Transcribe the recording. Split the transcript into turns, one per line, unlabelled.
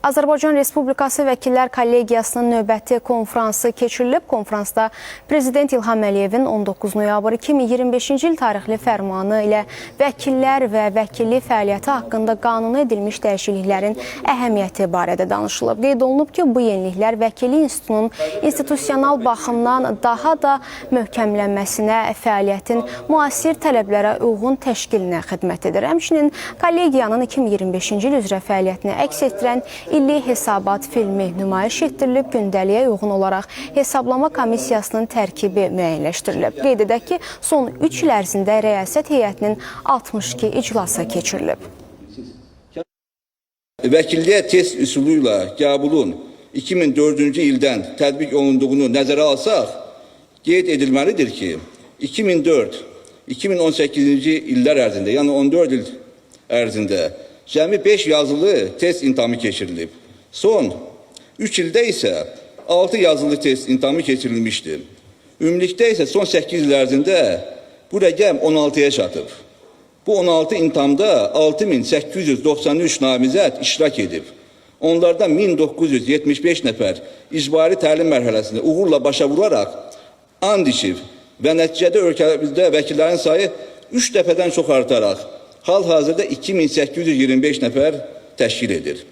Azərbaycan Respublikası Vəkillər Kollegiyasının növbəti konfransı keçirilib. Konfransda Prezident İlham Əliyevin 19 noyabr 2025-ci il tarixli fərmanı ilə vəkillər və vəkillik fəaliyyəti haqqında qanuna edilmiş dəyişikliklərin əhəmiyyəti barədə danışılıb. Qeyd olunub ki, bu yeniliklər vəkillik institutunun institusional baxımdan daha da möhkəmlənməsinə, fəaliyyətin müasir tələblərə uyğun təşkilinə xidmət edir. Həmçinin kollegiyanın 2025-ci il üzrə fəaliyyətini əks etdirən illik hesabat filmi nümayiş etdirilib, gündəliyə uyğun olaraq hesablama komissiyasının tərkibi müəyyənləşdirilib. Qeyd edək ki, son 3 il ərzində rəyasət heyətinin 62 iclası keçirilib.
Vəkilliyə test üsulu ilə qəbulun 2004-cü ildən tətbiq olunduğunu nəzərə alsaq, qeyd edilməlidir ki, 2004-2018-ci illər ərzində, yəni 14 il ərzində cəmi 5 yazılı test imtahanı keçirilib. Son 3 ildə isə 6 yazılı test imtahanı keçirilmişdir. Ümumilikdə isə son 8 il ərzində bu rəqəm 16-ya çatıb. Bu 16 imtahanda 6893 namizəd iştirak edib. Onlardan 1975 nəfər icbari təlim mərhələsində uğurla başa vuraraq and içib və nəticədə ölkəmizdə vəkillərin sayı 3 dəfədən çox artaraq hal-hazırda 2825 nəfər təşkil edir.